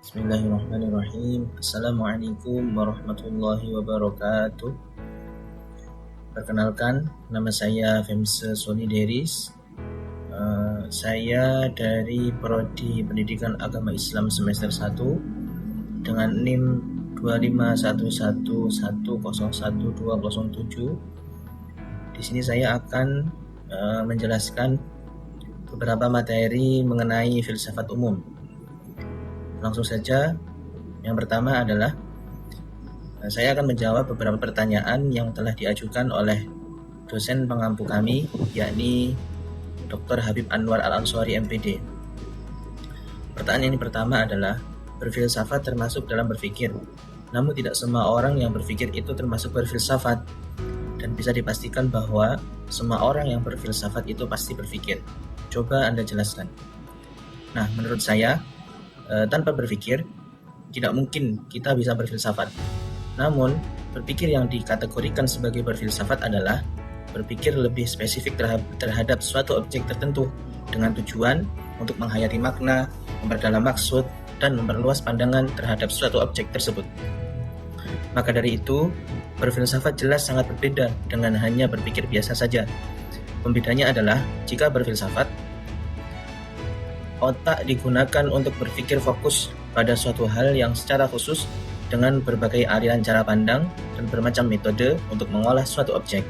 Bismillahirrahmanirrahim. Assalamualaikum warahmatullahi wabarakatuh. Perkenalkan, nama saya Femse Solideris. Saya dari Prodi Pendidikan Agama Islam semester 1 dengan NIM 25111012007. Di sini saya akan menjelaskan beberapa materi mengenai filsafat umum. Langsung saja, yang pertama adalah saya akan menjawab beberapa pertanyaan yang telah diajukan oleh dosen pengampu kami, yakni Dr. Habib Anwar Al-Ansori MPD. Pertanyaan yang pertama adalah, berfilsafat termasuk dalam berpikir, namun tidak semua orang yang berpikir itu termasuk berfilsafat, dan bisa dipastikan bahwa semua orang yang berfilsafat itu pasti berpikir. Coba Anda jelaskan. Nah, menurut saya, tanpa berpikir, tidak mungkin kita bisa berfilsafat. Namun, berpikir yang dikategorikan sebagai berfilsafat adalah berpikir lebih spesifik terhadap suatu objek tertentu dengan tujuan untuk menghayati makna, memperdalam maksud, dan memperluas pandangan terhadap suatu objek tersebut. Maka dari itu, berfilsafat jelas sangat berbeda dengan hanya berpikir biasa saja. Pembedanya adalah, jika berfilsafat, otak digunakan untuk berpikir fokus pada suatu hal yang secara khusus dengan berbagai aliran cara pandang dan bermacam metode untuk mengolah suatu objek.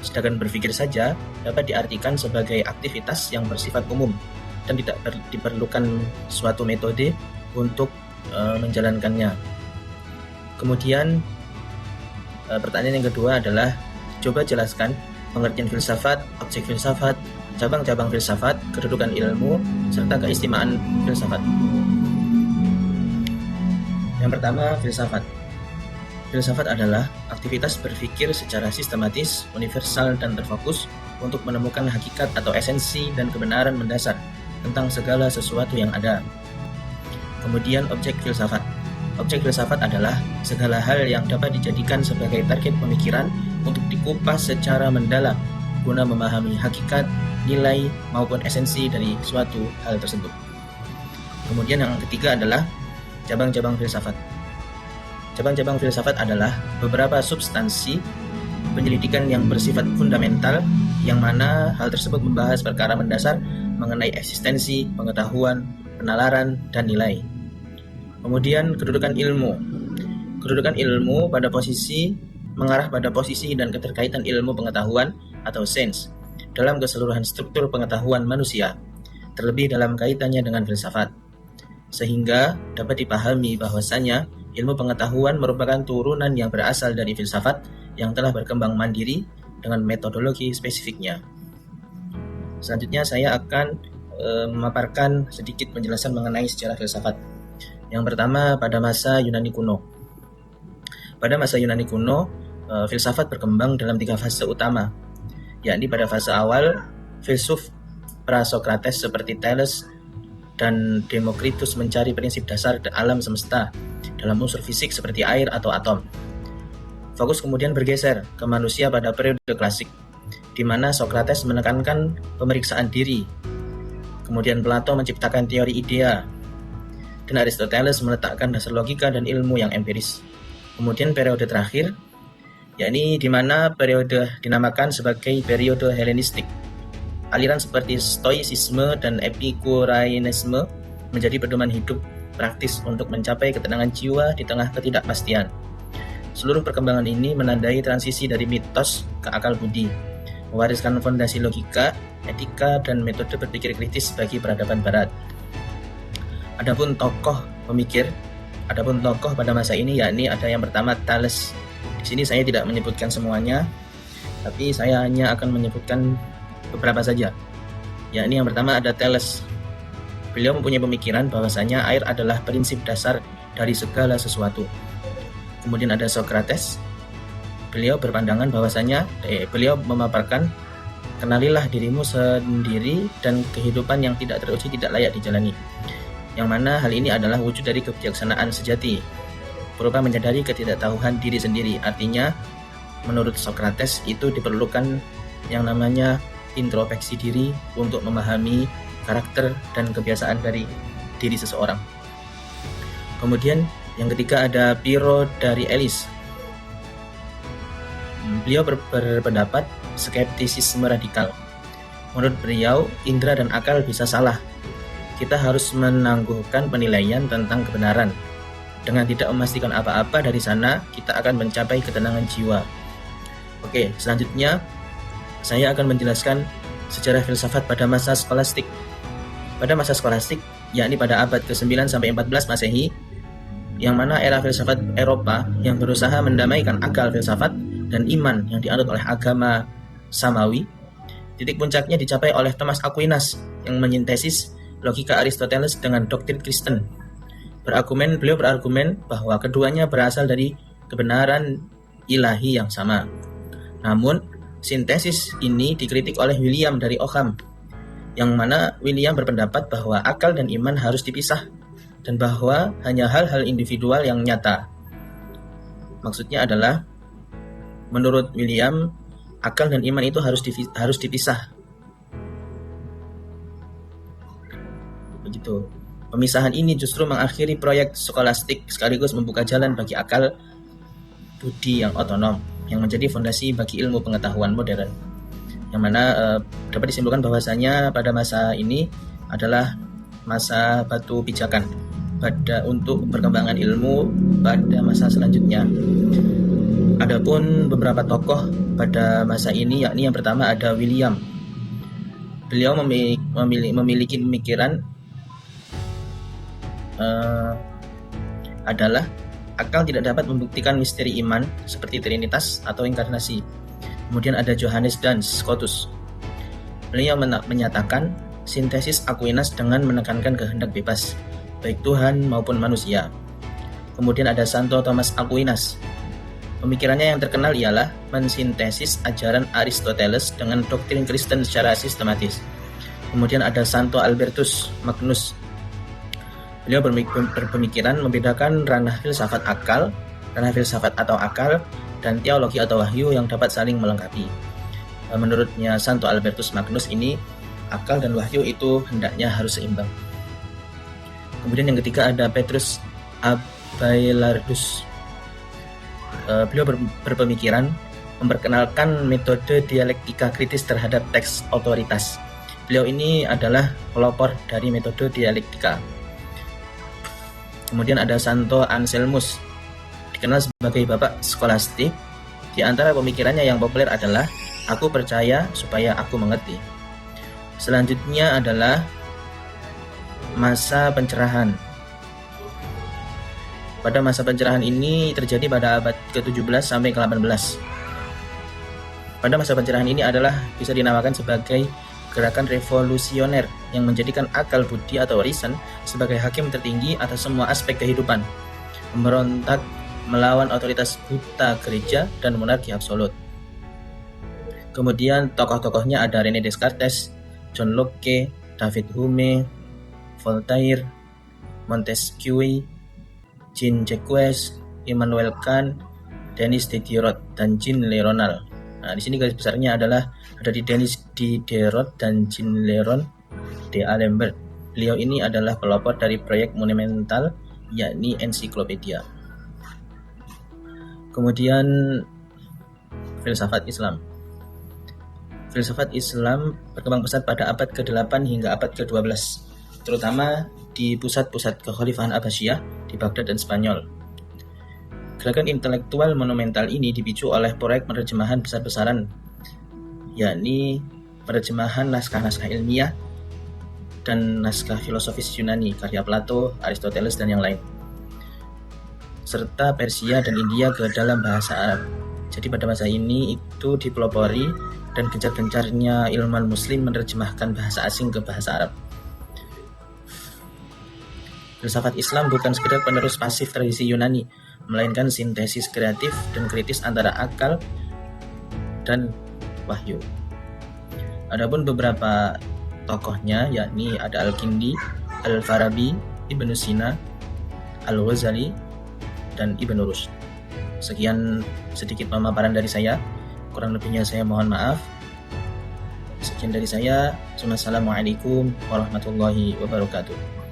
Sedangkan berpikir saja dapat diartikan sebagai aktivitas yang bersifat umum dan tidak diperlukan suatu metode untuk menjalankannya. Kemudian pertanyaan yang kedua adalah, coba jelaskan pengertian filsafat, objek filsafat, cabang-cabang filsafat, kedudukan ilmu, serta keistimewaan filsafat. Yang pertama, filsafat. Filsafat adalah aktivitas berpikir secara sistematis, universal, dan terfokus untuk menemukan hakikat atau esensi dan kebenaran mendasar tentang segala sesuatu yang ada. Kemudian, objek filsafat. Objek filsafat adalah segala hal yang dapat dijadikan sebagai target pemikiran untuk dikupas secara mendalam guna memahami hakikat, nilai, maupun esensi dari suatu hal tersebut. Kemudian yang ketiga adalah cabang-cabang filsafat. Cabang-cabang filsafat adalah beberapa substansi penyelidikan yang bersifat fundamental, yang mana hal tersebut membahas perkara mendasar mengenai eksistensi, pengetahuan, penalaran, dan nilai. Kemudian kedudukan ilmu. Kedudukan ilmu mengarah pada posisi dan keterkaitan ilmu pengetahuan atau sains dalam keseluruhan struktur pengetahuan manusia, terlebih dalam kaitannya dengan filsafat, sehingga dapat dipahami bahwasanya ilmu pengetahuan merupakan turunan yang berasal dari filsafat yang telah berkembang mandiri dengan metodologi spesifiknya. Selanjutnya saya akan memaparkan sedikit penjelasan mengenai sejarah filsafat. Yang pertama, pada masa Yunani kuno. Pada masa Yunani kuno, filsafat berkembang dalam 3 fase utama, yakni pada fase awal, filsuf pra-Sokrates seperti Thales dan Demokritus mencari prinsip dasar alam semesta dalam unsur fisik seperti air atau atom. Fokus kemudian bergeser ke manusia pada periode klasik, di mana Sokrates menekankan pemeriksaan diri, kemudian Plato menciptakan teori idea, dan Aristoteles meletakkan dasar logika dan ilmu yang empiris. Kemudian periode terakhir, yakni di mana periode dinamakan sebagai periode Helenistik. Aliran seperti Stoicisme dan Epikureanisme menjadi pedoman hidup praktis untuk mencapai ketenangan jiwa di tengah ketidakpastian. Seluruh perkembangan ini menandai transisi dari mitos ke akal budi, mewariskan fondasi logika, etika, dan metode berpikir kritis bagi peradaban barat. Adapun tokoh pada masa ini, yakni ada yang pertama Thales. Di sini saya tidak menyebutkan semuanya, tapi saya hanya akan menyebutkan beberapa saja. Yakni yang pertama ada Thales. Beliau mempunyai pemikiran bahwasanya air adalah prinsip dasar dari segala sesuatu. Kemudian ada Sokrates. Beliau berpandangan bahwasanya beliau memaparkan, kenalilah dirimu sendiri dan kehidupan yang tidak teruji tidak layak dijalani. Yang mana hal ini adalah wujud dari kebijaksanaan sejati, berupa menyadari ketidaktahuan diri sendiri. Artinya, menurut Sokrates itu diperlukan yang namanya introspeksi diri untuk memahami karakter dan kebiasaan dari diri seseorang. Kemudian yang ketiga ada Piero dari Elis. Beliau berpendapat skeptisisme radikal. Menurut beliau, indera dan akal bisa salah. Kita harus menangguhkan penilaian tentang kebenaran. Dengan tidak memastikan apa-apa dari sana, kita akan mencapai ketenangan jiwa. Oke, selanjutnya saya akan menjelaskan sejarah filsafat pada masa skolastik. Pada masa skolastik, yakni pada abad ke-9 sampai 14 Masehi, yang mana era filsafat Eropa yang berusaha mendamaikan akal filsafat dan iman yang dianut oleh agama Samawi, titik puncaknya dicapai oleh Thomas Aquinas yang menyintesis logika Aristoteles dengan doktrin Kristen. Beliau berargumen bahwa keduanya berasal dari kebenaran ilahi yang sama. Namun, sintesis ini dikritik oleh William dari Occam, yang mana William berpendapat bahwa akal dan iman harus dipisah, dan bahwa hanya hal-hal individual yang nyata. Maksudnya adalah, menurut William, akal dan iman itu harus dipisah. Begitu. Pemisahan ini justru mengakhiri proyek skolastik sekaligus membuka jalan bagi akal budi yang otonom, yang menjadi fondasi bagi ilmu pengetahuan modern. Yang mana dapat disimpulkan bahwasanya pada masa ini adalah masa batu pijakan untuk perkembangan ilmu pada masa selanjutnya. Adapun beberapa tokoh pada masa ini, yakni yang pertama ada William. Beliau memiliki pemikiran adalah akal tidak dapat membuktikan misteri iman seperti Trinitas atau inkarnasi. Kemudian ada Johannes Duns Scotus. Beliau menyatakan sintesis Aquinas dengan menekankan kehendak bebas, baik Tuhan maupun manusia. Kemudian ada Santo Thomas Aquinas. Pemikirannya yang terkenal ialah mensintesis ajaran Aristoteles dengan doktrin Kristen secara sistematis. Kemudian ada Santo Albertus Magnus. Beliau berpemikiran membedakan ranah filsafat atau akal, dan teologi atau wahyu yang dapat saling melengkapi. Menurutnya Santo Albertus Magnus ini, akal dan wahyu itu hendaknya harus seimbang. Kemudian yang ketiga ada Petrus Abailardus. Beliau berpemikiran memperkenalkan metode dialektika kritis terhadap teks otoritas. Beliau ini adalah pelopor dari metode dialektika. Kemudian ada Santo Anselmus, dikenal sebagai bapak skolastik. Di antara pemikirannya yang populer adalah aku percaya supaya aku mengerti. Selanjutnya adalah masa pencerahan. Pada masa pencerahan ini terjadi pada abad ke-17 sampai ke-18. Pada masa pencerahan ini adalah bisa dinamakan sebagai gerakan revolusioner yang menjadikan akal budi atau reason sebagai hakim tertinggi atas semua aspek kehidupan, memberontak melawan otoritas buta gereja dan monarki absolut. Kemudian tokoh-tokohnya ada René Descartes, John Locke, David Hume, Voltaire, Montesquieu, Jean-Jacques, Immanuel Kant, Denis Diderot, dan Jean Le Ronald. Nah, di sini garis besarnya adalah ada di Denis Diderot dan Jean Le Ronald d'Alembert. Beliau ini adalah pelopor dari proyek monumental, yakni ensiklopedia. Kemudian filsafat Islam. Filsafat Islam berkembang pesat pada abad ke-8 hingga abad ke-12, terutama di pusat-pusat kekhalifahan Abbasiyah di Baghdad dan Spanyol. Gerakan intelektual monumental ini dipicu oleh proyek penerjemahan besar-besaran, yakni penerjemahan naskah-naskah ilmiah dan naskah filosofis Yunani, karya Plato, Aristoteles, dan yang lain, serta Persia dan India ke dalam bahasa Arab. Jadi pada masa ini itu dipelopori dan gencar-gencarnya ilmuwan muslim menerjemahkan bahasa asing ke bahasa Arab. Filsafat Islam bukan sekedar penerus pasif tradisi Yunani, melainkan sintesis kreatif dan kritis antara akal dan wahyu. Adapun beberapa tokohnya, yakni ada Al-Kindi, Al-Farabi, Ibnu Sina, Al-Ghazali, dan Ibnu Rushd. Sekian sedikit pemaparan dari saya, kurang lebihnya saya mohon maaf. Sekian dari saya. Assalamualaikum warahmatullahi wabarakatuh.